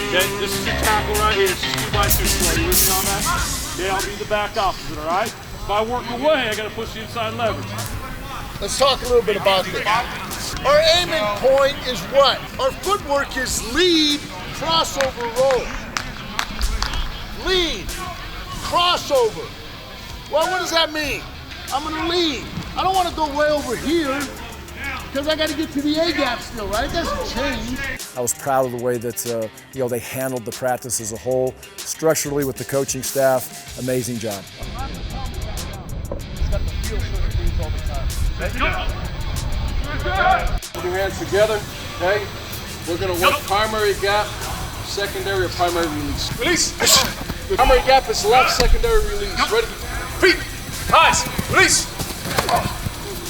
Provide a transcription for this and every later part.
Okay, this is your tackle right here. It's just 2 by 2. So you with me on that? Okay, I'll be the back opposite, all right? If I work away, I got to push the inside leverage. Let's talk a little bit about this. Our aiming point is what? Our footwork is lead, crossover, roll. Lead, crossover. Well, what does that mean? I'm gonna lead. I don't want to go way over here because I got to get to the A gap still, right? It doesn't change. I was proud of the way that they handled the practice as a whole. Structurally with the coaching staff, amazing job. Put your hands together, okay? We're gonna work primary gap, secondary or primary release. Release! Primary gap is left, secondary release. Ready? Feet, eyes, release!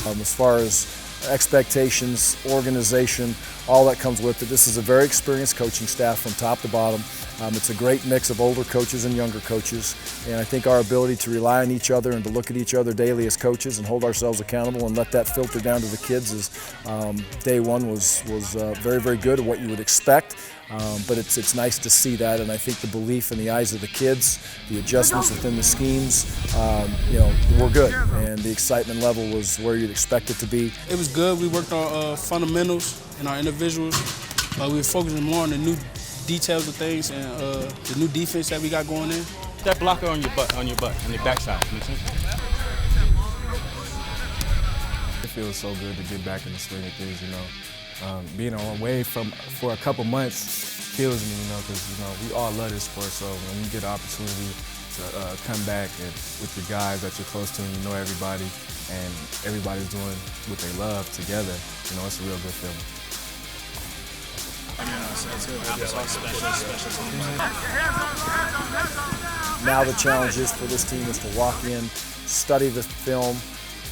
As far as expectations, organization, all that comes with it. This is a very experienced coaching staff from top to bottom. It's a great mix of older coaches and younger coaches, and I think our ability to rely on each other and to look at each other daily as coaches and hold ourselves accountable and let that filter down to the kids is day one was very, very good, what you would expect. But it's nice to see that, and I think the belief in the eyes of the kids, the adjustments within the schemes, were good, and the excitement level was where you'd expect it to be. It was good. We worked on fundamentals and our individuals. We were focusing more on the new details of things and the new defense that we got going in. That blocker on your backside. It feels so good to get back in the swing of things, being away for a couple months kills me, because we all love this sport. So when you get an opportunity to come back and with the guys that you're close to, and you know everybody, and everybody's doing what they love together, it's a real good feeling. Now the challenge is for this team is to walk in, study the film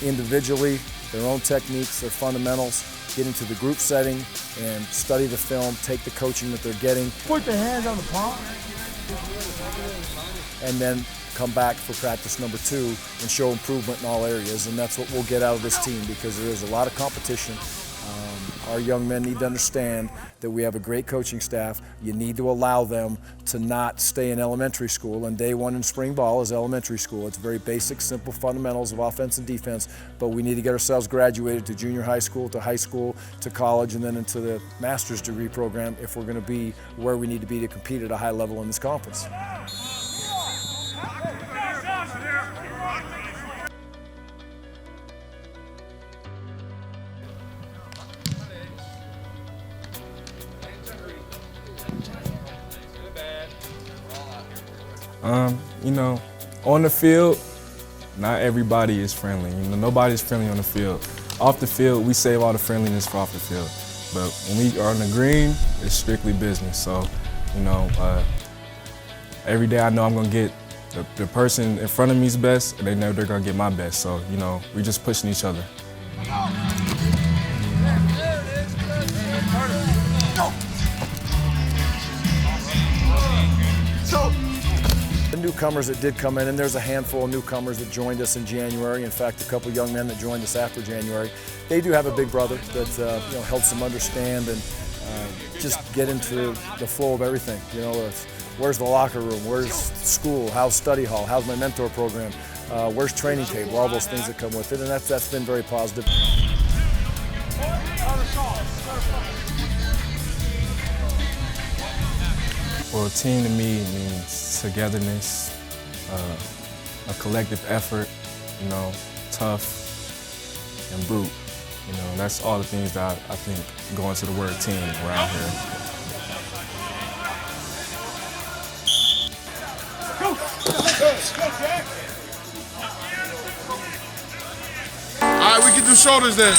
individually, their own techniques, their fundamentals, get into the group setting and study the film, take the coaching that they're getting. Put the hands on the palm. And then come back for practice number 2 and show improvement in all areas. And that's what we'll get out of this team, because there is a lot of competition. Our young men need to understand that we have a great coaching staff. You need to allow them to not stay in elementary school, and day one in spring ball is elementary school. It's very basic, simple fundamentals of offense and defense, but we need to get ourselves graduated to junior high school, to college, and then into the master's degree program if we're going to be where we need to be to compete at a high level in this conference. On the field, not everybody is friendly. Nobody's friendly on the field. Off the field, we save all the friendliness for off the field. But when we are on the green, it's strictly business. So, every day I know I'm gonna get the person in front of me's best, and they know they're gonna get my best. So, we just pushing each other. The newcomers that did come in, and there's a handful of newcomers that joined us in January. In fact, a couple young men that joined us after January. They do have a big brother that helps them understand and just get into the flow of everything. Where's the locker room? Where's school? How's study hall? How's my mentor program? Where's training table? All those things that come with it, and that's been very positive. Well, team to me means togetherness, a collective effort, tough and brute. That's all the things that I think go into the word team around here. All right, we can do shoulders then.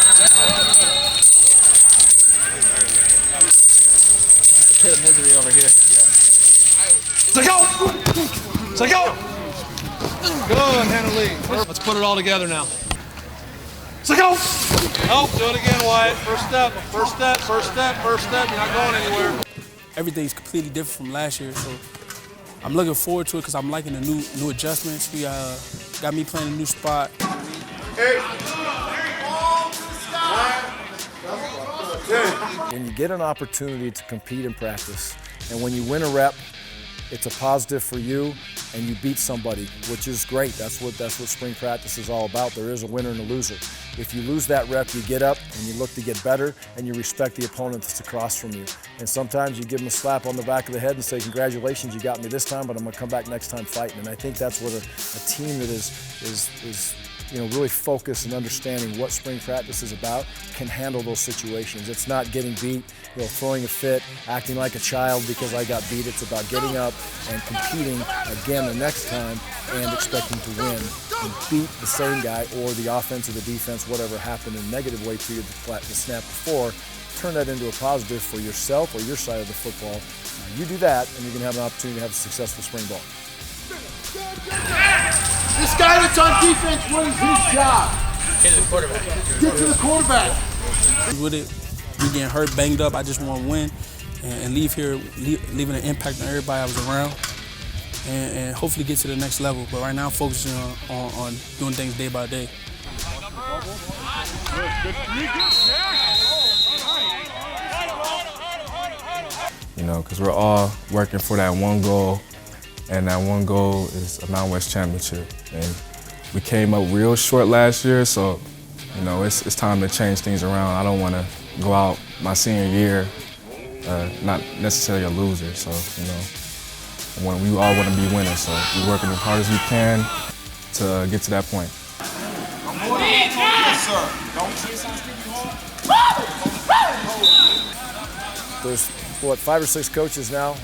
It's a pit of misery over here. Let's go! Let's go! Good, Hannah Lee. Let's put it all together now. Let's go! Nope, do it again, Wyatt. First step, first step, first step, first step. You're not going anywhere. Everything's completely different from last year, so I'm looking forward to it because I'm liking the new adjustments. We got me playing a new spot. When you get an opportunity to compete in practice, And when you win a rep, it's a positive for you, and you beat somebody, which is great. That's what spring practice is all about. There is a winner and a loser. If you lose that rep, you get up and you look to get better, and you respect the opponent that's across from you. And sometimes you give them a slap on the back of the head and say, congratulations, you got me this time, but I'm gonna come back next time fighting. And I think that's what a team that is really focused and understanding what spring practice is about can handle those situations. It's not getting beat, throwing a fit, acting like a child because I got beat. It's about getting up and competing again the next time and expecting to win and beat the same guy or the offense or the defense, whatever happened in a negative way to you the snap before. Turn that into a positive for yourself or your side of the football. You do that, and you're going to have an opportunity to have a successful spring ball. This guy that's on defense, what is his job? Get to the quarterback. Get to the quarterback. With it, we getting hurt, banged up. I just want to win and leave here, leaving an impact on everybody I was around, and hopefully get to the next level. But right now, focusing on doing things day by day. Because we're all working for that one goal. And that one goal is a Mountain West championship. And we came up real short last year, so it's time to change things around. I don't want to go out my senior year not necessarily a loser. So we all want to be winners. So we're working as hard as we can to get to that point. Yes, sir. Don't There's 5 or 6 coaches now.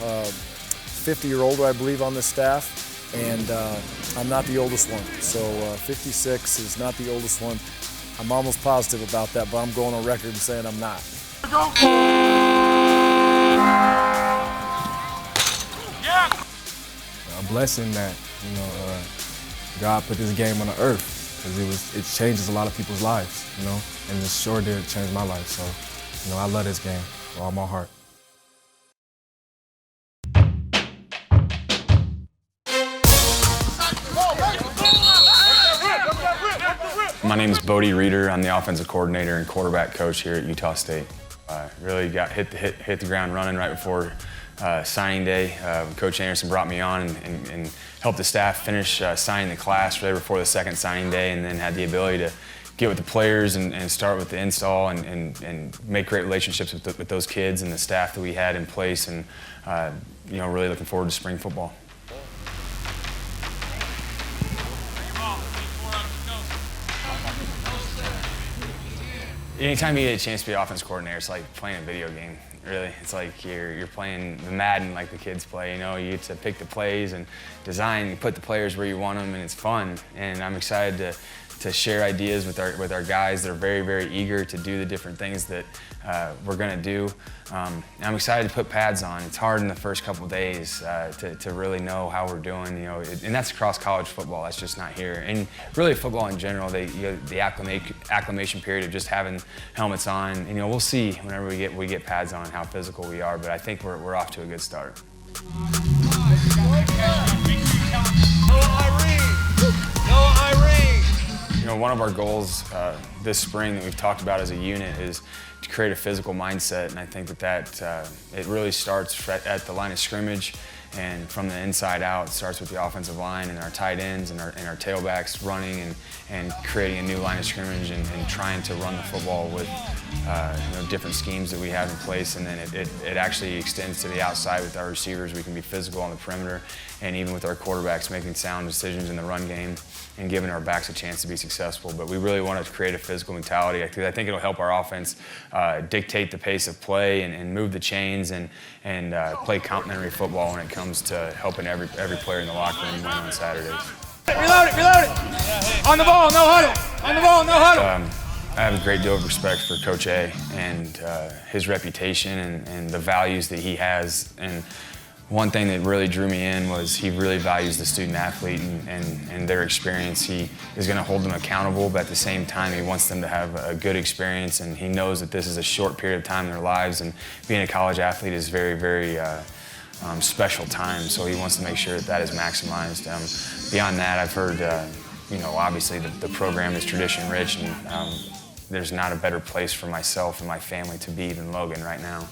50 or older, I believe, on this staff, and I'm not the oldest one. So 56 is not the oldest one. I'm almost positive about that, but I'm going on record and saying I'm not. A blessing that God put this game on the earth, because it changes a lot of people's lives, and it sure did change my life. So I love this game with all my heart. My name is Bodie Reeder. I'm the offensive coordinator and quarterback coach here at Utah State. Really got hit the ground running right before signing day. Coach Andersen brought me on and helped the staff finish signing the class right before the second signing day, and then had the ability to get with the players and start with the install and make great relationships with those kids and the staff that we had in place, and really looking forward to spring football. Anytime you get a chance to be an offense coordinator, it's like playing a video game, really. It's like you're playing the Madden like the kids play, You get to pick the plays and design, you put the players where you want them, and it's fun. And I'm excited to share ideas with our guys that are very, very eager to do the different things that we're going to do. I'm excited to put pads on. It's hard in the first couple of days to really know how we're doing, and that's across college football. That's just not here. And really football in general, the acclimation period of just having helmets on. We'll see whenever we get pads on how physical we are, but I think we're off to a good start. One of our goals this spring that we've talked about as a unit is to create a physical mindset, and I think that it really starts at the line of scrimmage, and from the inside out. It starts with the offensive line and our tight ends and our tailbacks running and creating a new line of scrimmage and trying to run the football with different schemes that we have in place, and then it actually extends to the outside with our receivers. We can be physical on the perimeter, and even with our quarterbacks making sound decisions in the run game and giving our backs a chance to be successful. But we really want to create a physical mentality. I think it'll help our offense dictate the pace of play and move the chains and play complementary football when it comes to helping every player in the locker room win on Saturdays. Reload it! On the ball, no huddle! On the ball, no huddle! I have a great deal of respect for Coach A and his reputation and the values that he has. And one thing that really drew me in was he really values the student athlete and their experience. He is going to hold them accountable, but at the same time, he wants them to have a good experience, and he knows that this is a short period of time in their lives, and being a college athlete is very, very special time, so he wants to make sure that is maximized. Beyond that, I've heard, obviously the program is tradition rich, and there's not a better place for myself and my family to be than Logan right now.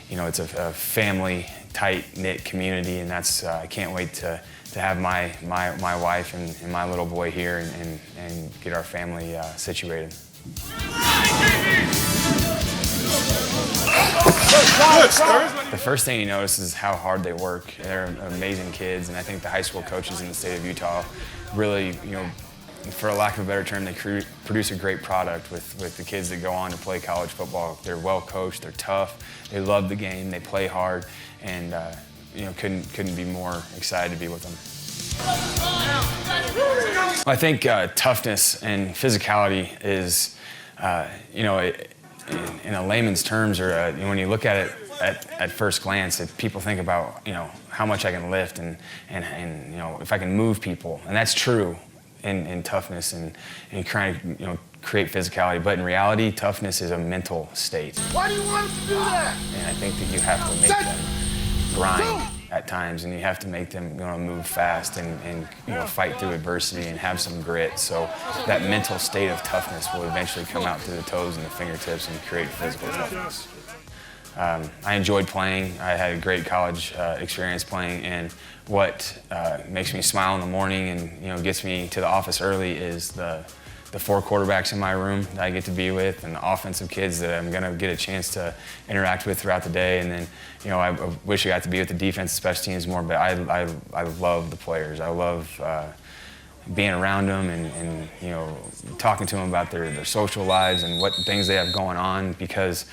it's a family, tight-knit community, and that's I can't wait to have my wife and my little boy here and get our family situated. The first thing you notice is how hard they work. They're amazing kids, and I think the high school coaches in the state of Utah really, for a lack of a better term, they produce a great product with the kids that go on to play college football. They're well coached, they're tough, they love the game, they play hard, and couldn't be more excited to be with them. I think toughness and physicality is, in a layman's terms, or when you look at it at first glance, if people think about how much I can lift and if I can move people, and that's true in toughness and trying to create physicality, but in reality, toughness is a mental state. Why do you want us to do that? And I think that you have to make them grind at times, and you have to make them move fast and fight through adversity and have some grit. So that mental state of toughness will eventually come out through the toes and the fingertips and create physical toughness. I enjoyed playing. I had a great college experience playing, and what makes me smile in the morning and gets me to the office early is the 4 quarterbacks in my room that I get to be with, and the offensive kids that I'm going to get a chance to interact with throughout the day. And then, I wish I got to be with the defense and special teams more, but I love the players. I love being around them and talking to them about their social lives and what things they have going on, because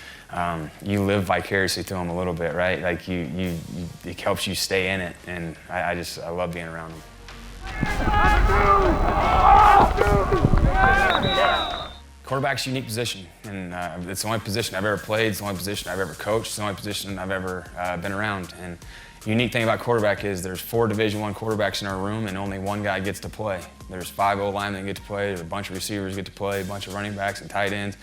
you live vicariously through them a little bit, right? Like it helps you stay in it, and I love being around them. Quarterback's a unique position, and it's the only position I've ever played, it's the only position I've ever coached, it's the only position I've ever been around. And the unique thing about quarterback is there's 4 Division I quarterbacks in our room, and only one guy gets to play. There's 5 O-linemen that get to play, there's a bunch of receivers get to play, a bunch of running backs and tight ends,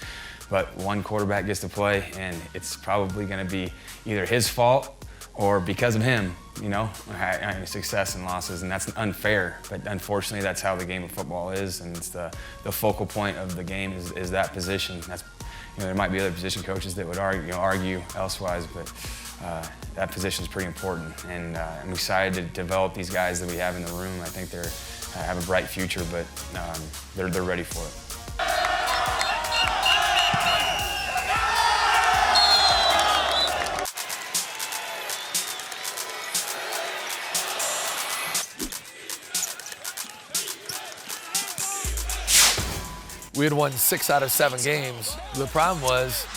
but one quarterback gets to play, and it's probably going to be either his fault or because of him, success and losses, and that's unfair. But unfortunately, that's how the game of football is, and it's the focal point of the game is that position. That's, there might be other position coaches that would argue elsewise, but that position is pretty important. And I'm excited to develop these guys that we have in the room. I think they have a bright future, but they're ready for it. We had won 6 out of 7 games. The problem was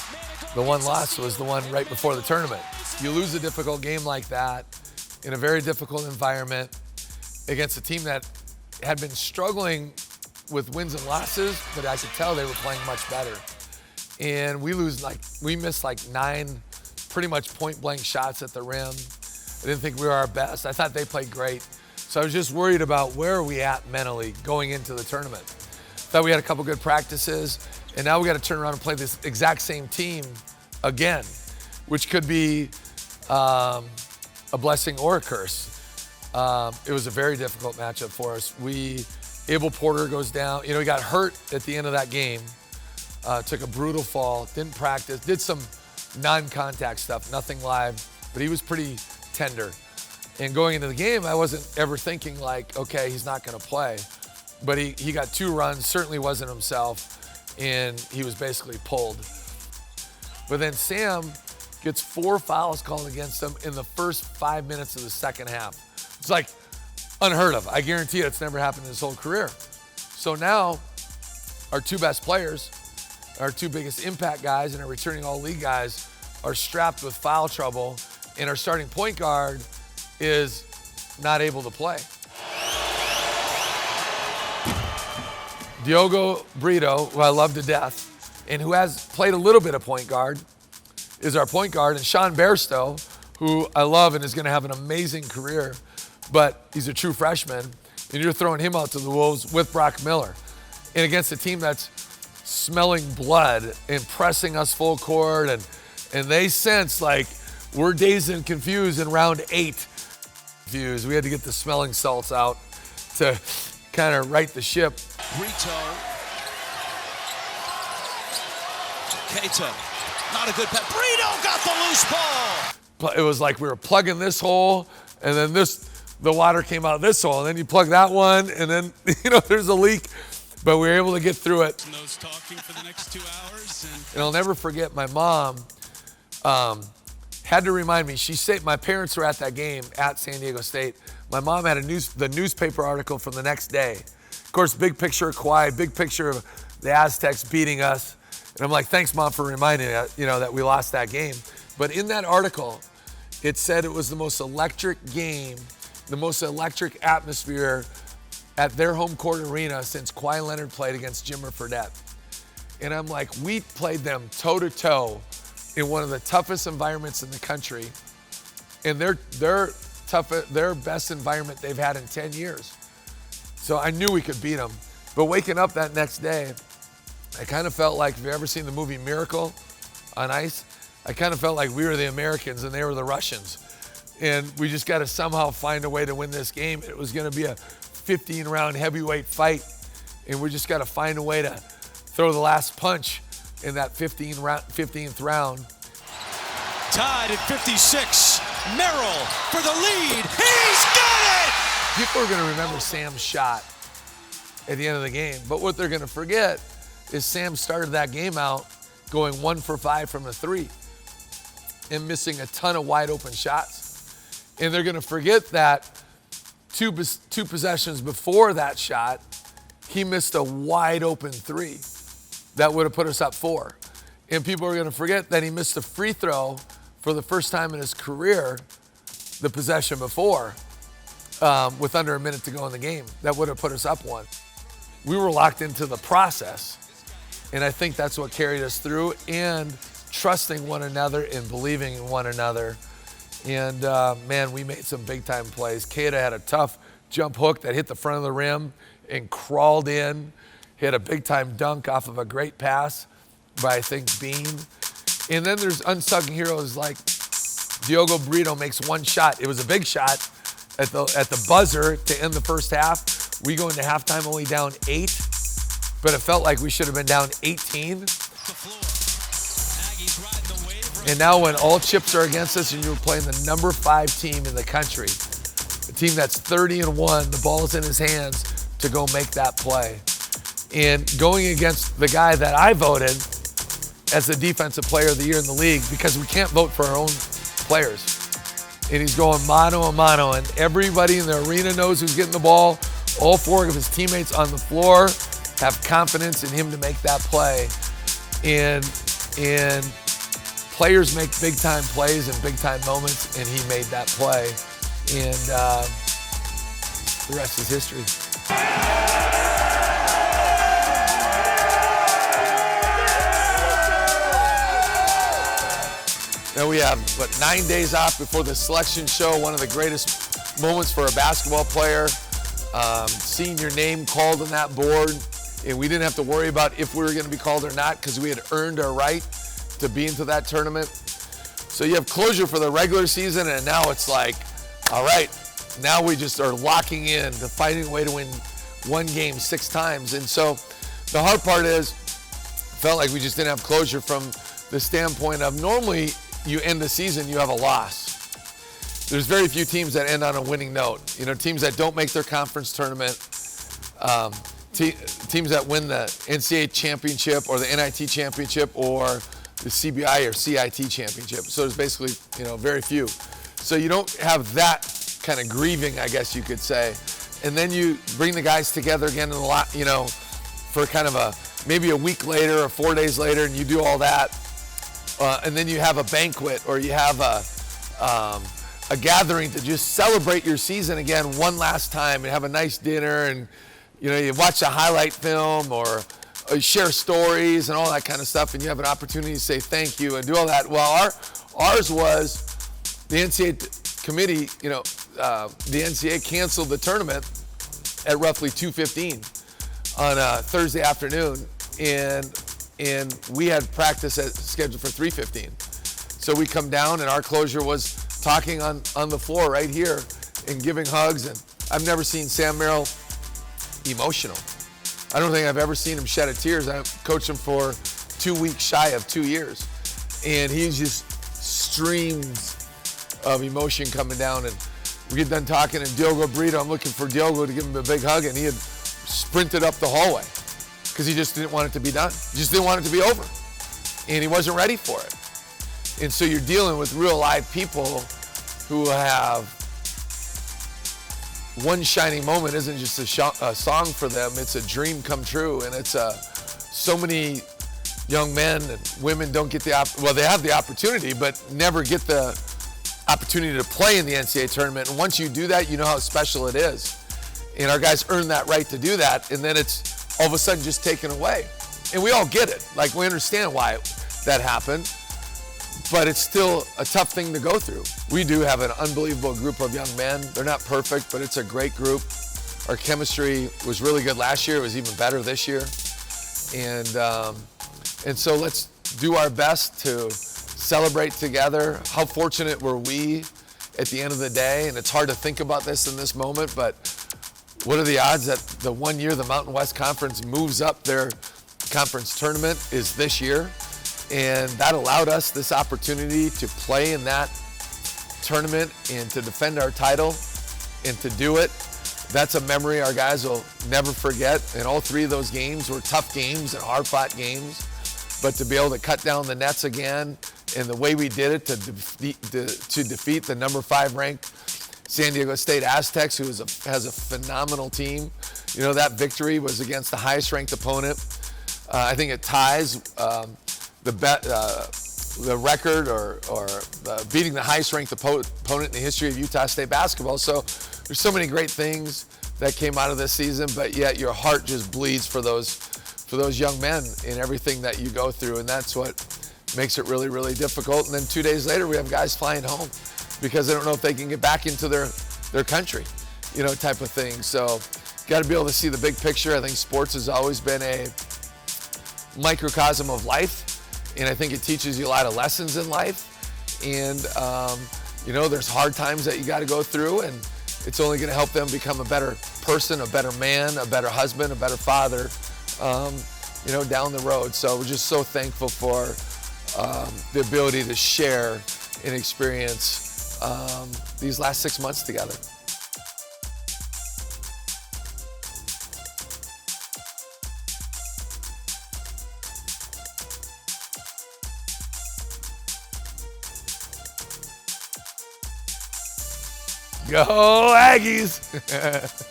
the one loss was the one right before the tournament. You lose a difficult game like that in a very difficult environment against a team that had been struggling with wins and losses, but I could tell they were playing much better. And we missed like 9 pretty much point blank shots at the rim. I didn't think we were our best. I thought they played great. So I was just worried about where are we at mentally going into the tournament. Thought we had a couple good practices, and now we got to turn around and play this exact same team again, which could be a blessing or a curse. It was a very difficult matchup for us. Abel Porter goes down. He got hurt at the end of that game, took a brutal fall, didn't practice, did some non-contact stuff, nothing live, but he was pretty tender. And going into the game, I wasn't ever thinking like, okay, he's not gonna play. But he got 2 runs, certainly wasn't himself, and he was basically pulled. But then Sam gets 4 fouls called against him in the first 5 minutes of the second half. It's like unheard of. I guarantee you it's never happened in his whole career. So now our 2 best players, our 2 biggest impact guys, and our returning all-league guys are strapped with foul trouble, and our starting point guard is not able to play. Diogo Brito, who I love to death, and who has played a little bit of point guard, is our point guard. And Sean Bairstow, who I love and is going to have an amazing career, but he's a true freshman, and you're throwing him out to the wolves with Brock Miller. And against a team that's smelling blood and pressing us full court, and they sense like we're dazed and confused in round 8. We had to get the smelling salts out to kind of right the ship. Brito. Keita, not a good pass. Brito got the loose ball. It was like we were plugging this hole, and then the water came out of this hole, and then you plug that one, and then, there's a leak. But we were able to get through it. Nose talking for the next 2 hours. And I'll never forget, my mom had to remind me. My parents were at that game at San Diego State. My mom had the newspaper article from the next day. Of course, big picture of Kawhi, big picture of the Aztecs beating us. And I'm like, thanks, Mom, for reminding me, that we lost that game. But in that article, it said it was the most electric game, the most electric atmosphere at their home court arena since Kawhi Leonard played against Jimmer Fredette. And I'm like, we played them toe-to-toe in one of the toughest environments in the country. And their best environment they've had in 10 years. So I knew we could beat them. But waking up that next day, I kind of felt like, have you ever seen the movie Miracle on Ice? I kind of felt like we were the Americans and they were the Russians. And we just got to somehow find a way to win this game. It was going to be a 15-round heavyweight fight, and we just got to find a way to throw the last punch in that 15th round. Tied at 56. Merrill for the lead. He's got it! People are going to remember Sam's shot at the end of the game, but what they're going to forget is Sam started that game out going 1 for 5 from the three and missing a ton of wide open shots. And they're going to forget that two possessions before that shot, he missed a wide open three that would have put us up 4. And people are going to forget that he missed a free throw for the first time in his career, the possession before, with under a minute to go in the game. That would have put us up 1. We were locked into the process, and I think that's what carried us through, and trusting one another and believing in one another. And man, we made some big time plays. Keita had a tough jump hook that hit the front of the rim and crawled in. He had a big time dunk off of a great pass by, I think, Bean. And then there's unsung heroes like Diogo Brito makes one shot. It was a big shot at the buzzer to end the first half. We go into halftime only down 8, but it felt like we should have been down 18. And now when all chips are against us and you're playing the number 5 team in the country, a team that's 30-1, the ball's in his hands to go make that play. And going against the guy that I voted as the defensive player of the year in the league, because we can't vote for our own players. And he's going mano a mano, and everybody in the arena knows who's getting the ball. All 4 of his teammates on the floor have confidence in him to make that play. And players make big-time plays in big-time moments, and he made that play. And the rest is history. Now we have, 9 days off before the selection show, one of the greatest moments for a basketball player. Seeing your name called on that board, and we didn't have to worry about if we were going to be called or not because we had earned our right to be into that tournament. So you have closure for the regular season, and now it's like, all right, now we just are locking in to finding a way to win one game 6 times. And so the hard part is, felt like we just didn't have closure from the standpoint of normally you end the season, you have a loss. There's very few teams that end on a winning note. You know, teams that don't make their conference tournament, teams that win the NCAA championship or the NIT championship or the CBI or CIT championship. So there's basically, very few. So you don't have that kind of grieving, I guess you could say. And then you bring the guys together again in for kind of maybe a week later or 4 days later, and you do all that. And then you have a banquet or you have a gathering to just celebrate your season again one last time and have a nice dinner, and you watch a highlight film or share stories and all that kind of stuff, and you have an opportunity to say thank you and do all that. Well, ours was the NCAA committee, the NCAA canceled the tournament at roughly 2:15 on a Thursday afternoon, and we had practice scheduled for 3:15. So we come down, and our closure was talking on the floor right here and giving hugs. And I've never seen Sam Merrill emotional. I don't think I've ever seen him shed a tear. I've coached him for 2 weeks shy of 2 years. And he's just streams of emotion coming down. And we get done talking, and Diogo Brito, I'm looking for Diogo to give him a big hug, and he had sprinted up the hallway because he just didn't want it to be done. He just didn't want it to be over. And he wasn't ready for it. And so you're dealing with real live people who have one shining moment isn't just a song for them, it's a dream come true. And it's so many young men and women don't get they have the opportunity, but never get the opportunity to play in the NCAA tournament. And once you do that, you know how special it is. And our guys earn that right to do that, and then it's all of a sudden just taken away. And we all get it. Like, we understand why that happened, but it's still a tough thing to go through. We do have an unbelievable group of young men. They're not perfect, but it's a great group. Our chemistry was really good last year. It was even better this year. And so let's do our best to celebrate together. How fortunate were we at the end of the day? And it's hard to think about this in this moment, but what are the odds that the 1 year the Mountain West Conference moves up their conference tournament is this year? And that allowed us this opportunity to play in that tournament and to defend our title and to do it. That's a memory our guys will never forget. And all 3 of those games were tough games and hard-fought games. But to be able to cut down the nets again, and the way we did it to defeat the number 5 ranked San Diego State Aztecs, who has a phenomenal team. You know, that victory was against the highest ranked opponent. I think it ties the record or beating the highest ranked opponent in the history of Utah State basketball. So there's so many great things that came out of this season, but yet your heart just bleeds for those young men in everything that you go through, and that's what makes it really, really difficult. And then 2 days later, we have guys flying home because they don't know if they can get back into their country, you know, type of thing. So got to be able to see the big picture. I think sports has always been a microcosm of life, and I think it teaches you a lot of lessons in life. And you know, there's hard times that you got to go through, and it's only going to help them become a better person, a better man, a better husband, a better father, you know, down the road. So we're just so thankful for the ability to share and experience these last 6 months together. Go Aggies!